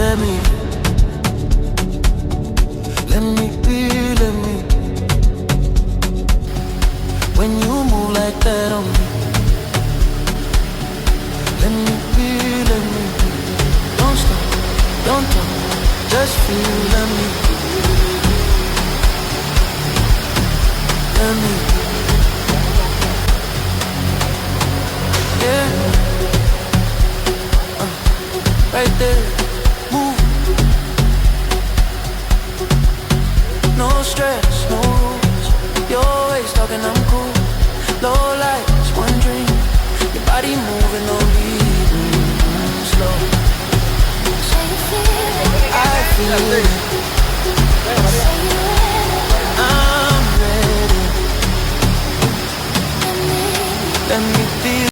Let me be, let me. When you move like that on me, let me be, let me. Don't stop, don't talk, just feel, let me. Let me. Yeah. Right there, move. No stress, no rules. You're always talking, I'm cool. Low lights, one dream. Your body moving, no beat. Slow. I feel it.